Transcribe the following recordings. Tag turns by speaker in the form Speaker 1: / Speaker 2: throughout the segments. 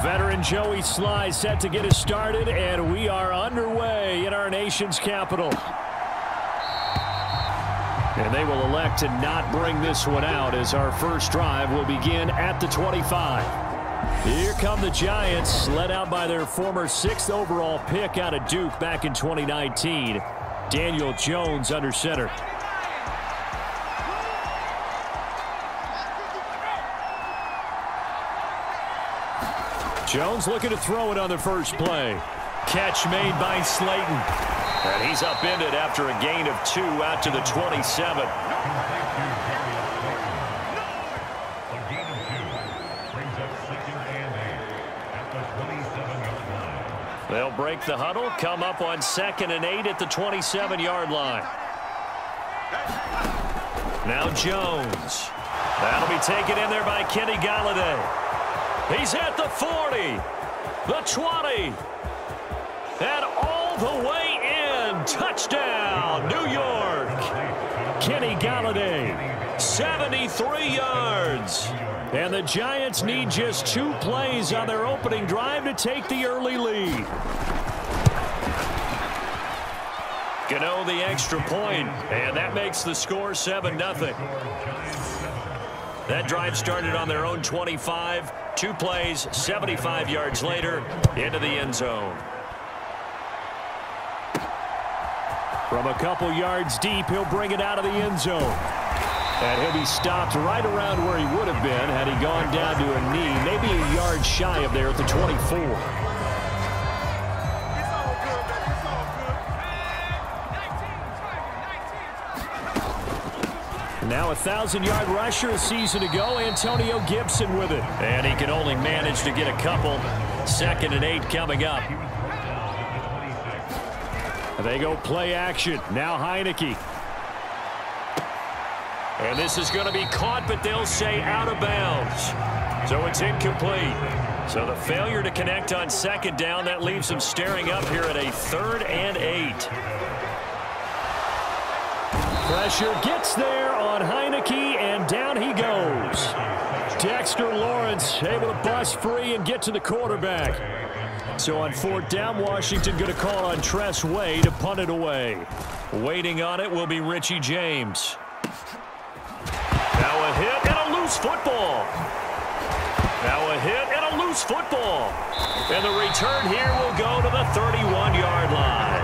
Speaker 1: Veteran Joey Sly set to get us started, and we are underway in our nation's capital. And they will elect to not bring this one out as our first drive will begin at the 25. Here come the Giants, led out by their former 6th overall pick out of Duke back in 2019. Daniel Jones under center. Jones looking to throw it on the first play. Catch made by Slayton. And he's upended after a gain of 2 out to the 27. They'll break the huddle, come up on 2nd and 8 at the 27-yard line. Now Jones. That'll be taken in there by Kenny Golladay. He's at the 40, the 20, and all the way in. Touchdown, New York. Kenny Golladay, 73 yards. And the Giants need just 2 plays on their opening drive to take the early lead. Gano the extra point, and that makes the score 7-0. That drive started on their own 25. 2 plays, 75 yards later, into the end zone. From a couple yards deep, he'll bring it out of the end zone. And he'll be stopped right around where he would have been had he gone down to a knee, maybe a yard shy of there at the 24. Now a 1,000-yard rusher a season ago, Antonio Gibson with it. And he can only manage to get a couple. 2nd and 8 coming up. They go play action. Now Heineke. And this is going to be caught, but they'll say out of bounds. So it's incomplete. So the failure to connect on 2nd down, that leaves them staring up here at a 3rd and 8. Pressure gets there on Heineke, and down he goes. Dexter Lawrence able to bust free and get to the quarterback. So on 4th down, Washington going to call on Tress Way to punt it away. Waiting on it will be Richie James. Now a hit and a loose football. Now a hit and a loose football. And the return here will go to the 31-yard line.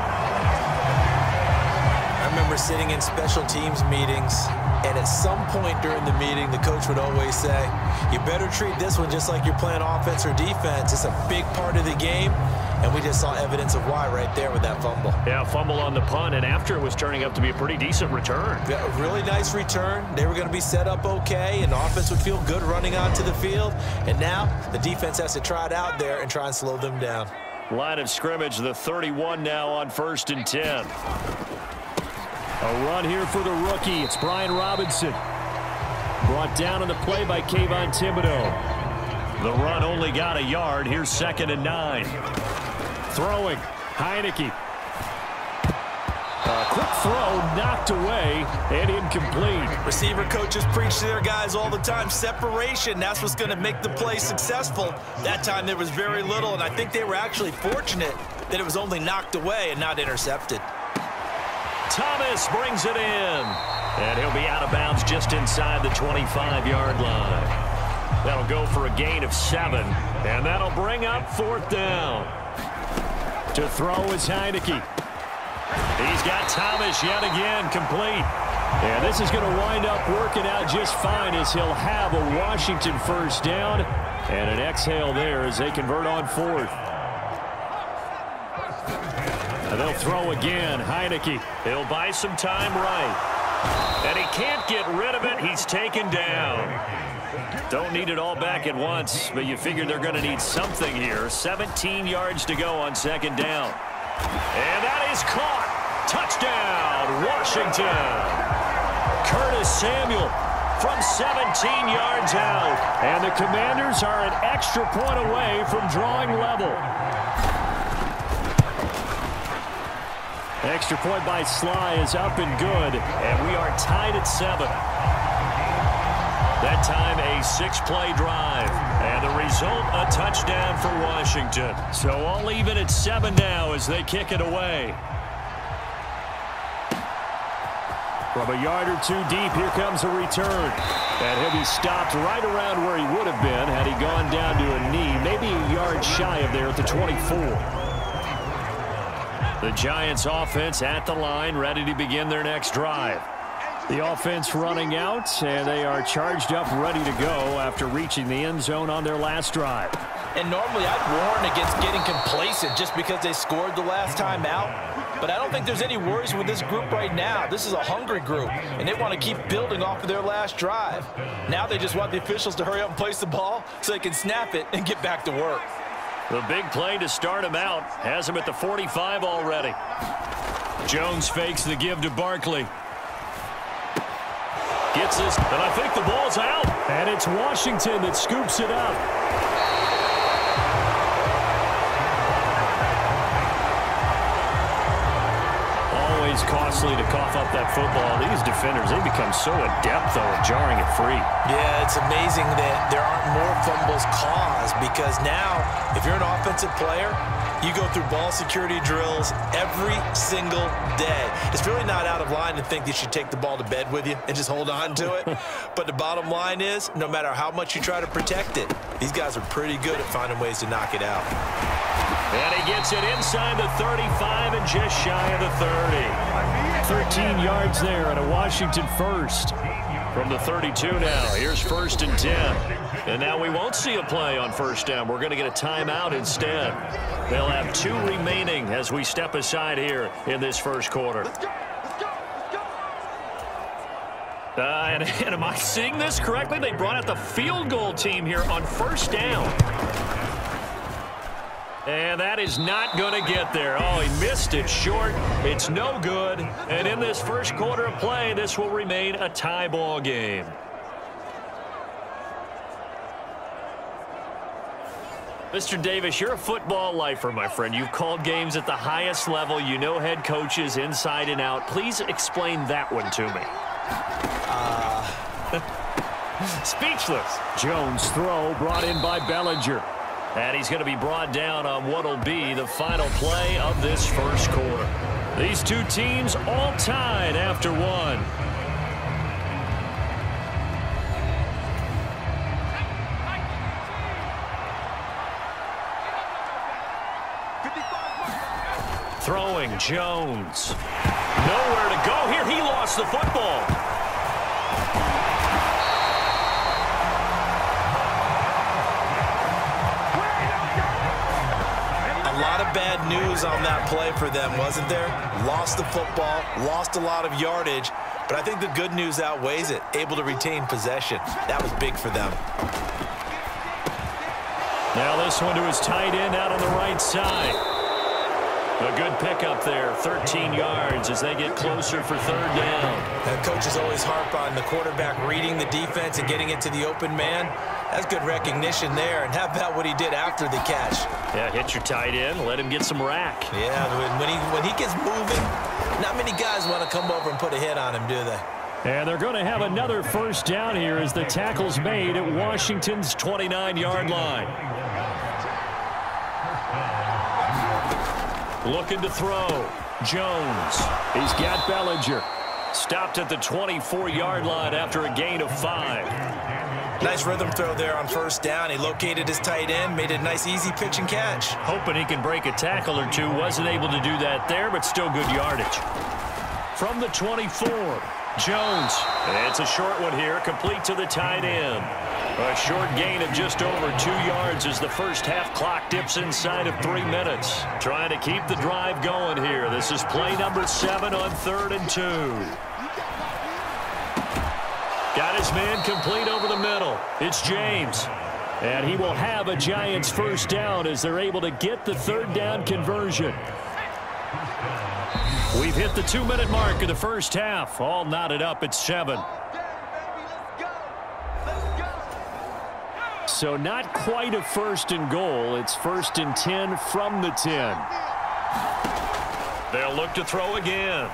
Speaker 2: I remember sitting in special teams meetings, and at some point during the meeting, the coach would always say, you better treat this one just like you're playing offense or defense. It's a big part of the game, and we just saw evidence of why right there with that fumble.
Speaker 1: Yeah, fumble on the punt, and after it was turning up to be a pretty decent return.
Speaker 2: Yeah, a really nice return. They were going to be set up okay, and the offense would feel good running onto the field. And now the defense has to try it out there and try and slow them down.
Speaker 1: Line of scrimmage, the 31 now on 1st and 10. A run here for the rookie. It's Brian Robinson. Brought down on the play by Kayvon Thibodeau. The run only got a yard. Here's 2nd and 9. Throwing. Heineke. A quick throw knocked away and incomplete.
Speaker 2: Receiver coaches preach to their guys all the time. Separation, that's what's going to make the play successful. That time there was very little, and I think they were actually fortunate that it was only knocked away and not intercepted.
Speaker 1: Thomas brings it in. And he'll be out of bounds just inside the 25-yard line. That'll go for a gain of 7. And that'll bring up 4th down. To throw is Heineke. He's got Thomas yet again complete. And this is going to wind up working out just fine as he'll have a Washington 1st down. And an exhale there as they convert on 4th. And they'll throw again. Heineke. He'll buy some time right. And he can't get rid of it. He's taken down. Don't need it all back at once, but you figure they're going to need something here. 17 yards to go on 2nd down. And that is caught. Touchdown, Washington. Curtis Samuel from 17 yards out. And the Commanders are an extra point away from drawing level. Extra point by Sly is up and good, and we are tied at 7. That time a 6-play drive, and And the result, a touchdown for Washington. So all even at 7 now as they kick it away. From a yard or two deep, here comes a return. And he'll be stopped right around where he would have been had he gone down to a knee, maybe a yard shy of there at the 24. The Giants offense at the line, ready to begin their next drive. The offense running out, and they are charged up, ready to go after reaching the end zone on their last drive.
Speaker 2: And normally I'd warn against getting complacent just because they scored the last time out. But I don't think there's any worries with this group right now. This is a hungry group, and they want to keep building off of their last drive. Now they just want the officials to hurry up and place the ball so they can snap it and get back to work.
Speaker 1: The big play to start him out has him at the 45 already. Jones fakes the give to Barkley. Gets this, and I think the ball's out. And it's Washington that scoops it up. Always costly to cough up that football. These defenders, they become so adept, though, at jarring it free.
Speaker 2: Yeah, it's amazing that there aren't more fumbles caused because now, if you're an offensive player, you go through ball security drills every single day. It's really not out of line to think that you should take the ball to bed with you and just hold on to it. But the bottom line is, no matter how much you try to protect it, these guys are pretty good at finding ways to knock it out.
Speaker 1: And he gets it inside the 35 and just shy of the 30. 13 yards there and a Washington first. From the 32 now, here's 1st and 10. And now we won't see a play on first down. We're going to get a timeout instead. They'll have 2 remaining as we step aside here in this first quarter. And am I seeing this correctly? They brought out the field goal team here on first down. And that is not going to get there. Oh, he missed it short. It's no good. And in this first quarter of play, this will remain a tie ball game. Mr. Davis, you're a football lifer, my friend. You've called games at the highest level. You know head coaches inside and out. Please explain that one to me. Speechless. Jones' throw brought in by Bellinger. And he's going to be brought down on what will be the final play of this first quarter. These two teams all tied after one. Throwing Jones. Nowhere to go here. He lost the football.
Speaker 2: Bad news on that play for them, wasn't there? Lost the football, lost a lot of yardage, but I think the good news outweighs it. Able to retain possession. That was big for them.
Speaker 1: Now this one to his tight end out on the right side. A good pickup there, 13 yards as they get closer for 3rd down.
Speaker 2: And coaches always harp on the quarterback reading the defense and getting it to the open man. That's good recognition there. And how about what he did after the catch?
Speaker 1: Yeah, hit your tight end, let him get some rack.
Speaker 2: Yeah, when he gets moving, not many guys want to come over and put a hit on him, do they?
Speaker 1: And they're going to have another first down here as the tackle's made at Washington's 29-yard line. Looking to throw. Jones. He's got Bellinger. Stopped at the 24-yard line after a gain of 5.
Speaker 2: Nice rhythm throw there on first down. He located his tight end, made a nice easy pitch and catch.
Speaker 1: Hoping he can break a tackle or two. Wasn't able to do that there, but still good yardage. From the 24, Jones. It's a short one here, complete to the tight end. A short gain of just over 2 yards as the first half clock dips inside of 3 minutes. Trying to keep the drive going here. This is play number 7 on 3rd and 2. Got his man complete over the middle. It's James. And he will have a Giants first down as they're able to get the 3rd down conversion. We've hit the 2-minute mark of the first half. All knotted up at 7. So not quite a 1st and goal. It's 1st and 10 from the 10. They'll look to throw again.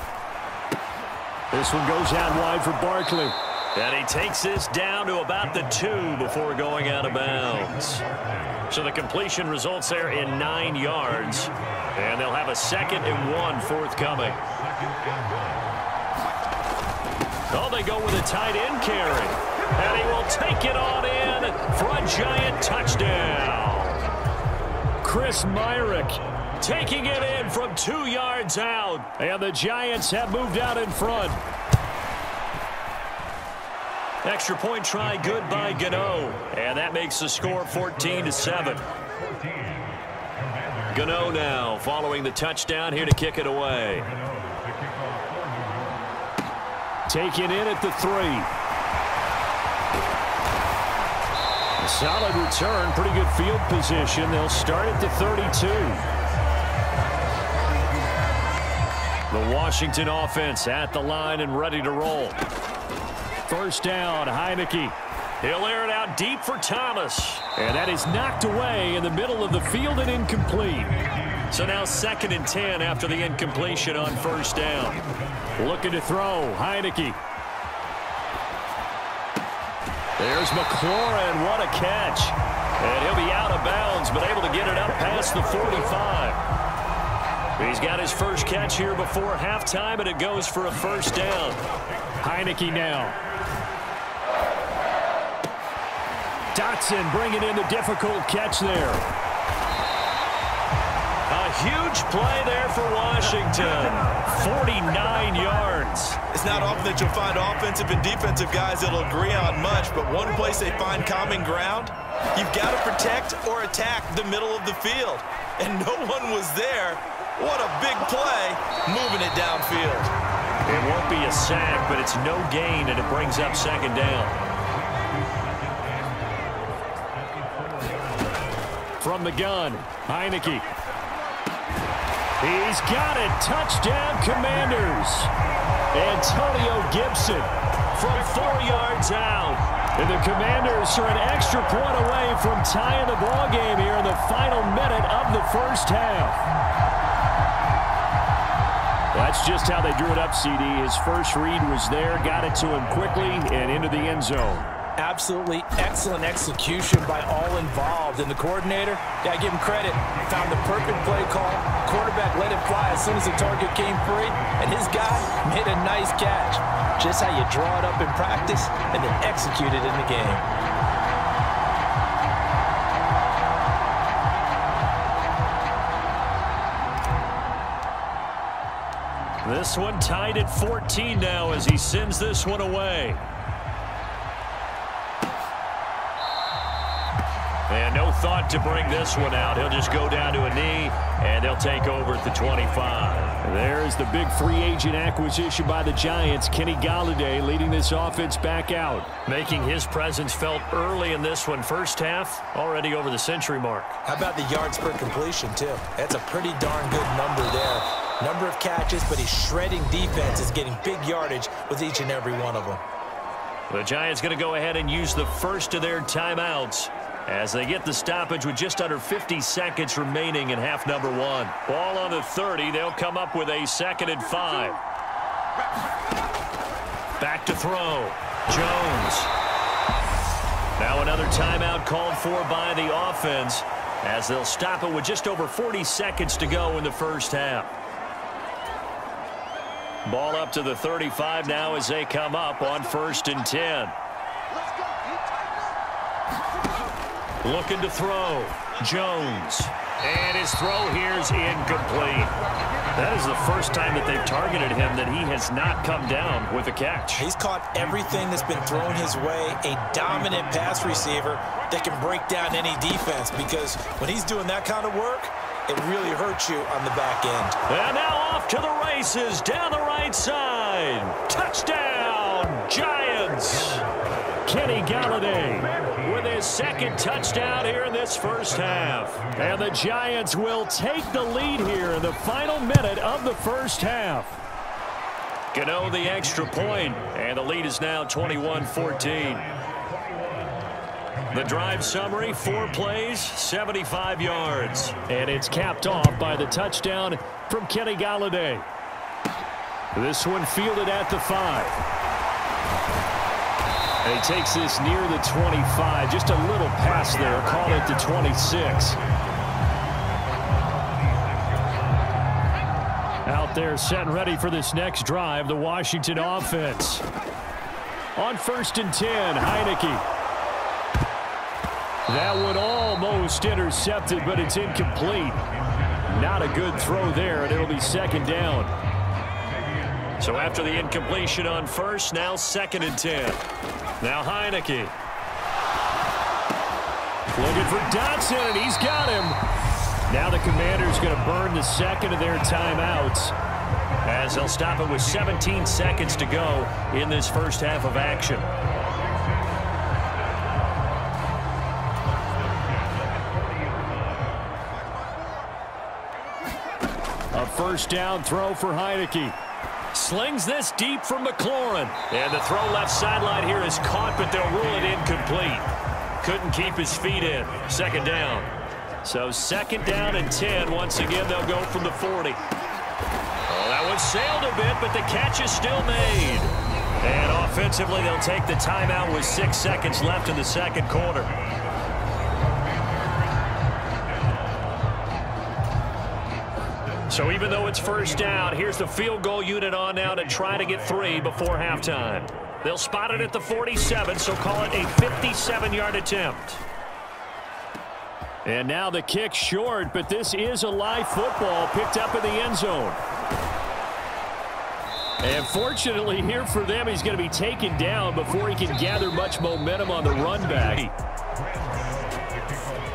Speaker 1: This one goes out wide for Barkley. And he takes this down to about the 2 before going out of bounds. So the completion results there in 9 yards. And they'll have a 2nd and 1 forthcoming. Oh, they go with a tight end carry. And he will take it on in for a Giant touchdown. Chris Myrick taking it in from 2 yards out. And the Giants have moved out in front. Extra point try good by Gano. And that makes the score 14-7. Gano now following the touchdown here to kick it away. Taken in at the 3. A solid return, pretty good field position. They'll start at the 32. The Washington offense at the line and ready to roll. First down, Heineke. He'll air it out deep for Thomas. And that is knocked away in the middle of the field and incomplete. So now 2nd and 10 after the incompletion on first down. Looking to throw, Heineke. There's McLaurin, what a catch. And he'll be out of bounds, but able to get it up past the 45. He's got his first catch here before halftime, and it goes for a first down. Heineke now. Dotson bringing in the difficult catch there. A huge play there for Washington. 49 yards.
Speaker 2: It's not often that you'll find offensive and defensive guys that'll agree on much, but one place they find common ground, you've got to protect or attack the middle of the field. And no one was there. What a big play, moving it downfield.
Speaker 1: It won't be a sack, but it's no gain, and it brings up 2nd down. From the gun, Heineke. He's got it. Touchdown, Commanders. Antonio Gibson from 4 yards out. And the Commanders are an extra point away from tying the ball game here in the final minute of the first half. That's just how they drew it up, CD. His first read was there, got it to him quickly, and into the end zone.
Speaker 2: Absolutely excellent execution by all involved. And the coordinator, gotta give him credit, found the perfect play call. Quarterback let it fly as soon as the target came free, and his guy made a nice catch. Just how you draw it up in practice and then execute it in the game.
Speaker 1: This one tied at 14 now as he sends this one away. And no thought to bring this one out. He'll just go down to a knee, and they'll take over at the 25. There's the big free agent acquisition by the Giants. Kenny Golladay leading this offense back out. Making his presence felt early in this one. First half, already over the century mark.
Speaker 2: How about the yards per completion, too? That's a pretty darn good number there. Number of catches, but he's shredding defenses, getting big yardage with each and every one of them.
Speaker 1: The Giants going to go ahead and use the first of their timeouts as they get the stoppage with just under 50 seconds remaining in half number 1. Ball on the 30. They'll come up with a 2nd and 5. Back to throw. Jones. Now another timeout called for by the offense as they'll stop it with just over 40 seconds to go in the first half. Ball up to the 35 now as they come up on 1st and 10. Looking to throw. Jones. And his throw here is incomplete. That is the first time that they've targeted him that he has not come down with a catch.
Speaker 2: He's caught everything that's been thrown his way. A dominant pass receiver that can break down any defense, because when he's doing that kind of work, it really hurts you on the back end.
Speaker 1: And now off to the races down the right side. Touchdown, Giants. Kenny Golladay with his 2nd touchdown here in this first half. And the Giants will take the lead here in the final minute of the first half. Gano the extra point, and the lead is now 21-14. The drive summary, 4 plays, 75 yards. And it's capped off by the touchdown from Kenny Golladay. This one fielded at the 5. And he takes this near the 25. Just a little pass there. Call it the 26. Out there set and ready for this next drive, the Washington offense. On 1st and 10, Heineke. That one almost intercepted, but it's incomplete. Not a good throw there, and it'll be 2nd down. So after the incompletion on 1st, now 2nd and 10. Now Heineke. Looking for Dotson, and he's got him. Now the Commanders going to burn the 2nd of their timeouts as they'll stop it with 17 seconds to go in this first half of action. A 1st down throw for Heineke. Slings this deep from McLaurin. And the throw left sideline here is caught, but they'll rule it incomplete. Couldn't keep his feet in. 2nd down. So 2nd down and 10. Once again, they'll go from the 40. Oh, that one sailed a bit, but the catch is still made. And offensively, they'll take the timeout with 6 seconds left in the 2nd quarter. So even though it's 1st down, here's the field goal unit on now to try to get 3 before halftime. They'll spot it at the 47, so call it a 57-yard attempt. And now the kick short, but this is a live football picked up in the end zone. And fortunately here for them, he's going to be taken down before he can gather much momentum on the run back.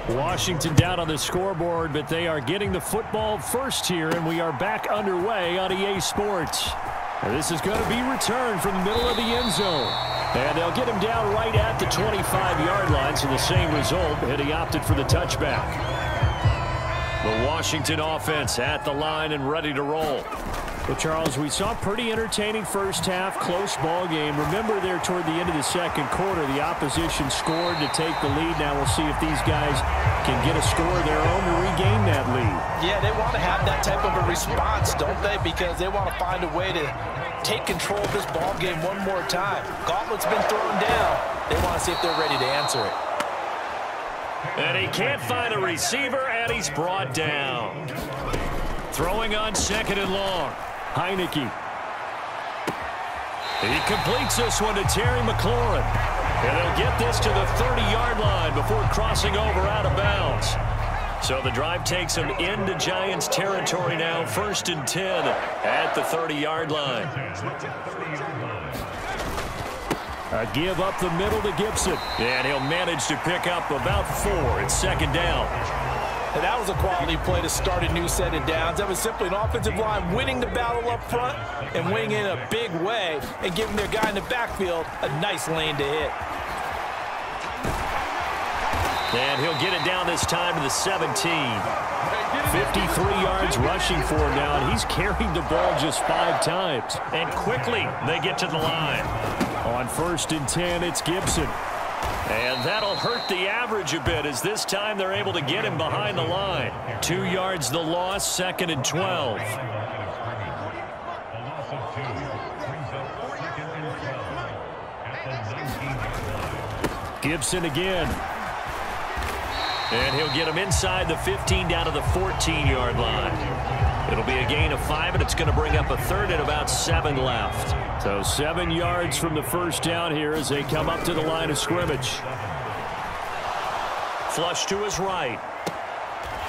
Speaker 1: Washington down on the scoreboard, but they are getting the football first here, and we are back underway on EA Sports. And this is going to be returned from the middle of the end zone. And they'll get him down right at the 25-yard line, so the same result, and he opted for the touchback. The Washington offense at the line and ready to roll. Well, Charles, we saw a pretty entertaining first half, close ball game. Remember there toward the end of the 2nd quarter, the opposition scored to take the lead. Now we'll see if these guys can get a score of their own to regain that lead. Yeah, they want to have that type of a response, don't they? Because they want to find a way to take control of this ball game one more time. Gauntlet's been thrown down. They want to see if they're ready to answer it. And he can't find a receiver, and he's brought down. Throwing on 2nd and long. Heineke. He completes this one to Terry McLaurin. And they'll get this to the 30-yard line before crossing over out of bounds. So the drive takes them into Giants territory now. 1st and 10 at the 30-yard line. A give up the middle to Gibson. And he'll manage to pick up about 4. It's 2nd down. And that was a quality play to start a new set of downs. That was simply an offensive line winning the battle up front and winning in a big way and giving their guy in the backfield a nice lane to hit. And he'll get it down this time to the 17. 53 yards rushing for him now, and he's carried the ball just 5 times. And quickly they get to the line. On 1st and 10, it's Gibson. And that'll hurt the average a bit as this time they're able to get him behind the line. 2 yards the loss, 2nd and 12. Gibson again. And he'll get him inside the 15 down to the 14-yard line. It'll be a gain of 5, and it's going to bring up a 3rd and about 7 left. So 7 yards from the 1st down here as they come up to the line of scrimmage. Flush to his right.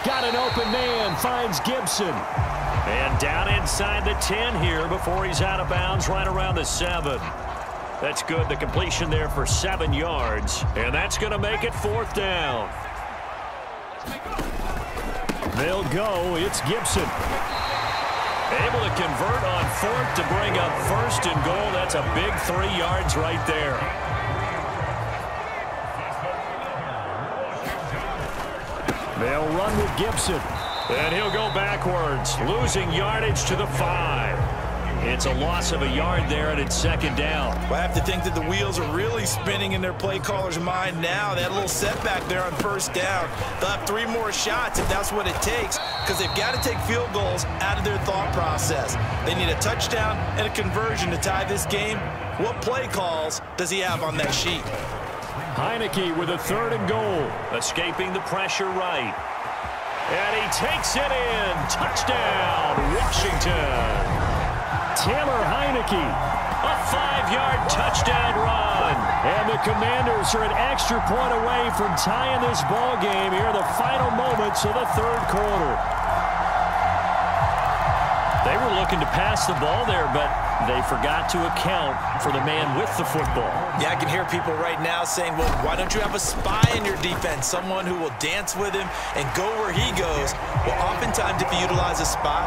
Speaker 1: Got an open man, finds Gibson. And down inside the 10 here before he's out of bounds right around the 7. That's good. The completion there for 7 yards. And that's going to make it 4th down. They'll go. It's Gibson. Able to convert on 4th to bring up 1st and goal. That's a big 3 yards right there. They'll run with Gibson. And he'll go backwards, losing yardage to the 5. It's a loss of a yard there, and it's 2nd down.
Speaker 2: Well, I have to think that the wheels are really spinning in their play caller's mind now. They had a little setback there on 1st down. They'll have 3 more shots if that's what it takes, because they've got to take field goals out of their thought process. They need a touchdown and a conversion to tie this game What play calls does he have on that sheet?
Speaker 1: Heineke with a 3rd and goal. Escaping the pressure right. And he takes it in. Touchdown, Washington. Taylor Heineke, a 5-yard touchdown run. And the Commanders are an extra point away from tying this ball game here in the final moments of the 3rd quarter. They were looking to pass the ball there, but they forgot to account for the man with the football.
Speaker 2: Yeah, I can hear people right now saying, well, why don't you have a spy in your defense, someone who will dance with him and go where he goes? Well, oftentimes if you utilize a spy,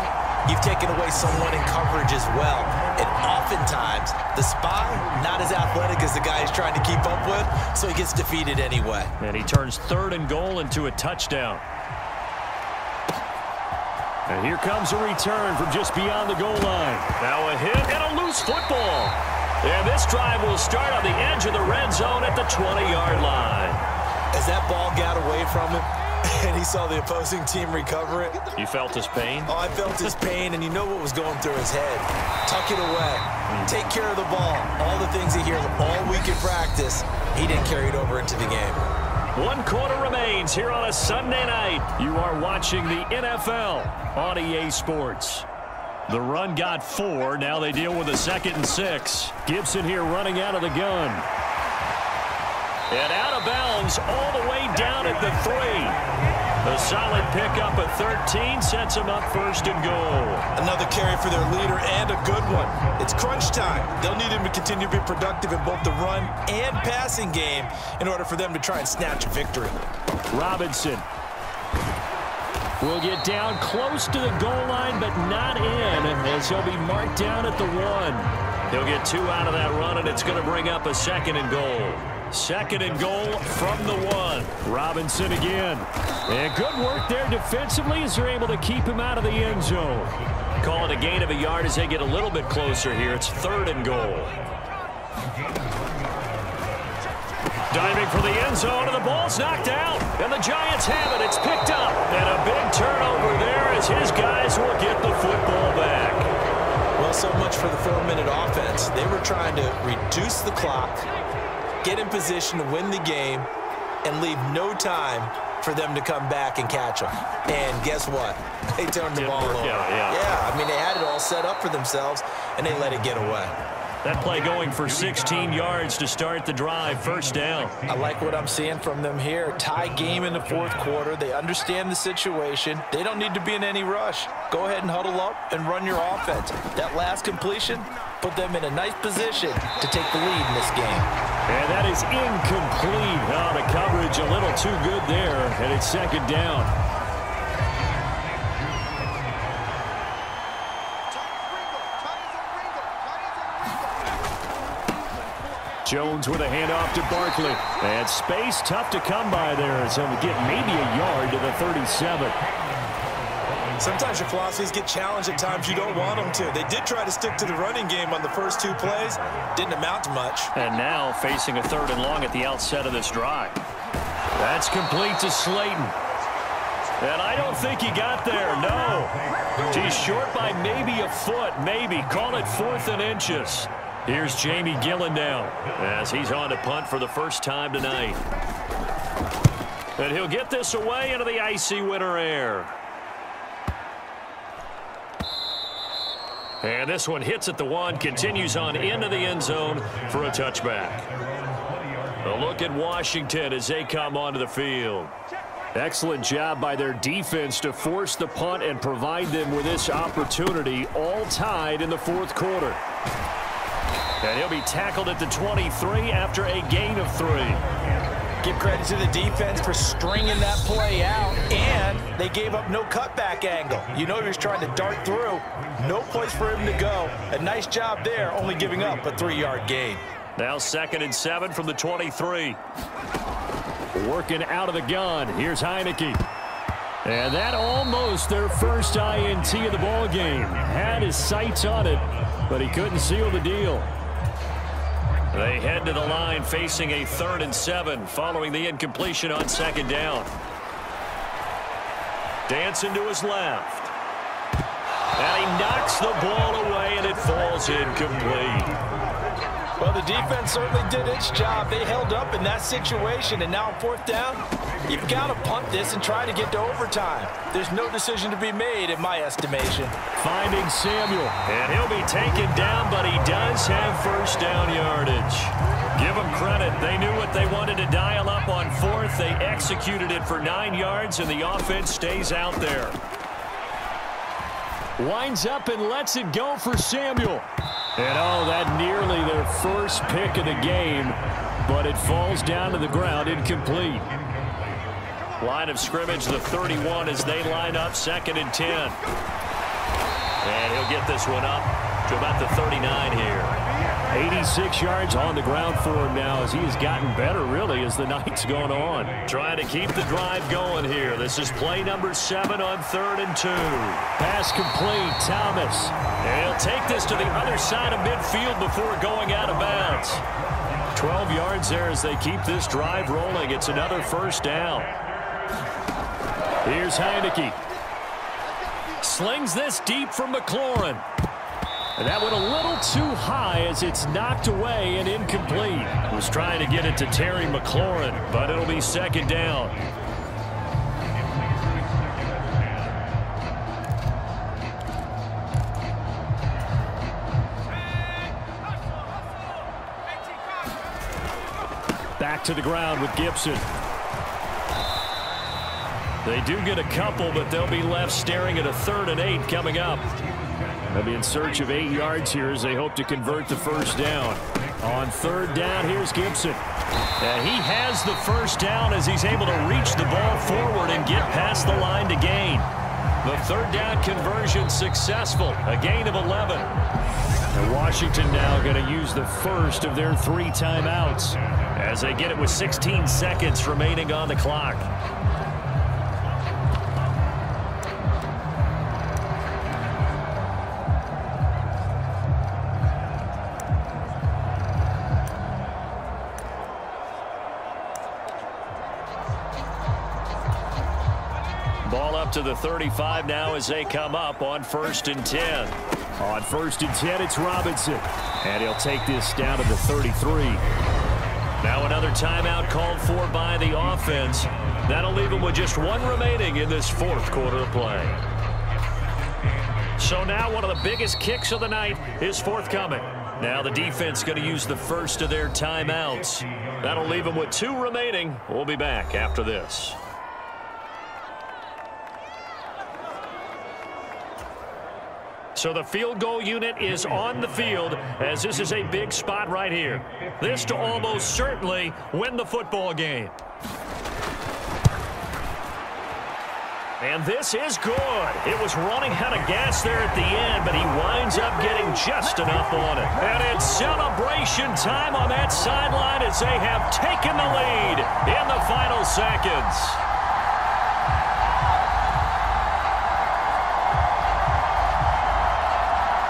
Speaker 2: you've taken away someone in coverage as well. And oftentimes, the spy, not as athletic as the guy he's trying to keep up with, so he gets defeated anyway.
Speaker 1: And he turns 3rd and goal into a touchdown. And here comes a return from just beyond the goal line. Now a hit and a loose football. And this drive will start on the edge of the red zone at the 20-yard line.
Speaker 2: As that ball got away from him and he saw the opposing team recover it.
Speaker 1: You felt his pain?
Speaker 2: Oh, I felt his pain, and you know what was going through his head. Tuck it away. Take care of the ball. All the things he hears all week in practice, he didn't carry it over into the game.
Speaker 1: 1 quarter remains here on a Sunday night. You are watching the NFL on EA Sports. The run got 4. Now they deal with a 2nd and 6. Gibson here running out of the gun. And out of bounds all the way down at the 3. A solid pickup at 13 sets him up 1st and goal.
Speaker 2: Another carry for their leader and a good one. It's crunch time. They'll need him to continue to be productive in both the run and passing game in order for them to try and snatch a victory.
Speaker 1: Robinson will get down close to the goal line, but not in, as he'll be marked down at the 1. He'll get 2 out of that run, and it's going to bring up a 2nd and goal. 2nd and goal from the 1. Robinson again. And good work there defensively as they're able to keep him out of the end zone. Call it a gain of a yard as they get a little bit closer here. It's 3rd and goal. Diving for the end zone, and the ball's knocked out. And the Giants have it. It's picked up. And a big turnover there as his guys will get the football back.
Speaker 2: Well, so much for the 4-minute offense. They were trying to reduce the clock, get in position to win the game, and leave no time for them to come back and catch them. And guess what? They turned the ball over. Yeah, I mean, they had it all set up for themselves, and they let it get away.
Speaker 1: That play going for 16 yards to start the drive. 1st down.
Speaker 2: I like what I'm seeing from them here. Tie game in the 4th quarter. They understand the situation. They don't need to be in any rush. Go ahead and huddle up and run your offense. That last completion put them in a nice position to take the lead in this game.
Speaker 1: And that is incomplete. Oh, the coverage a little too good there, and it's 2nd down. Jones with a handoff to Barkley. And space tough to come by there. So we get maybe a yard to the 37.
Speaker 2: Sometimes your philosophies get challenged at times you don't want them to. They did try to stick to the running game on the first 2 plays. Didn't amount to much. And
Speaker 1: now facing a 3rd and long at the outset of this drive. That's complete to Slayton. And I don't think he got there, no. He's short by maybe a foot, maybe. Call it 4th and inches. Here's Jamie Gillen now as he's on to punt for the first time tonight. And he'll get this away into the icy winter air. And this one hits at the 1, continues on into the end zone for a touchback. A look at Washington as they come onto the field. Excellent job by their defense to force the punt and provide them with this opportunity, all tied in the 4th quarter. And he'll be tackled at the 23 after a gain of 3.
Speaker 2: Give credit to the defense for stringing that play out, and they gave up no cutback angle. You know he was trying to dart through. No place for him to go. A nice job there, only giving up a 3-yard gain.
Speaker 1: Now 2nd and 7 from the 23. Working out of the gun. Here's Heineke. And that almost their first INT of the ball game. Had his sights on it, but he couldn't seal the deal. They head to the line facing a 3rd and 7 following the incompletion on 2nd down. Dancing to his left. And he knocks the ball away, and it falls incomplete.
Speaker 2: Well, the defense certainly did its job. They held up in that situation, and now on fourth down, you've got to punt this and try to get to overtime. There's no decision to be made, in my estimation.
Speaker 1: Finding Samuel, and he'll be taken down, but he does have first down yardage. Give them credit. They knew what they wanted to dial up on fourth. They executed it for 9 yards, and the offense stays out there. Winds up and lets it go for Samuel. And, oh, that nearly their first pick of the game, but it falls down to the ground incomplete. Line of scrimmage, the 31 as they line up 2nd and 10. And he'll get this one up to about the 39 here. 86 yards on the ground for him now as he has gotten better, really, as the night's gone on. Trying to keep the drive going here. This is play number 7 on 3rd and 2. Pass complete, Thomas. And he'll take this to the other side of midfield before going out of bounds. 12 yards there as they keep this drive rolling. It's another first down. Here's Heineke. Slings this deep from McLaurin. And that went a little too high as it's knocked away and incomplete. Was trying to get it to Terry McLaurin, but it'll be 2nd down. Back to the ground with Gibson. They do get a couple, but they'll be left staring at a 3rd and 8 coming up. They'll be in search of 8 yards here as they hope to convert the first down. On 3rd down, here's Gibson. And he has the first down as he's able to reach the ball forward and get past the line to gain. The 3rd down conversion successful, a gain of 11. And Washington now going to use the first of their 3 timeouts as they get it with 16 seconds remaining on the clock. Ball up to the 35 now as they come up on 1st and 10. On 1st and 10, it's Robinson. And he'll take this down to the 33. Now another timeout called for by the offense. That'll leave them with just 1 remaining in this 4th quarter of play. So now one of the biggest kicks of the night is forthcoming. Now the defense going to use the first of their timeouts. That'll leave them with 2 remaining. We'll be back after this. So the field goal unit is on the field as this is a big spot right here. This to almost certainly win the football game. And this is good. It was running out of gas there at the end, but he winds up getting just enough on it. And it's celebration time on that sideline as they have taken the lead in the final seconds.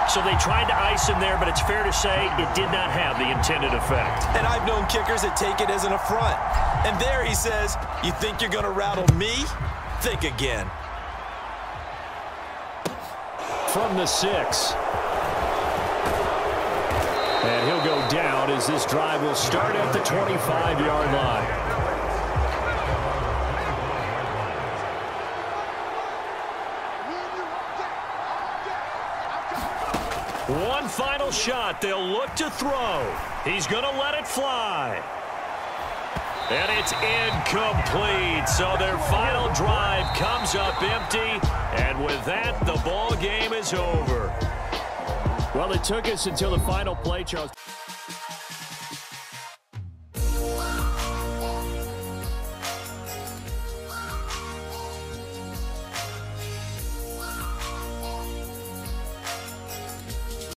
Speaker 1: So they tried to ice him there, but it's fair to say it did not have the intended effect. And I've known kickers that take it as an affront. And there he says, you think you're going to rattle me? Think again. From the 6. And he'll go down as this drive will start at the 25-yard line. One final shot. They'll look to throw. He's going to let it fly. And it's incomplete. So their final drive comes up empty. And with that, the ball game is over. Well, it took us until the final play, Charles.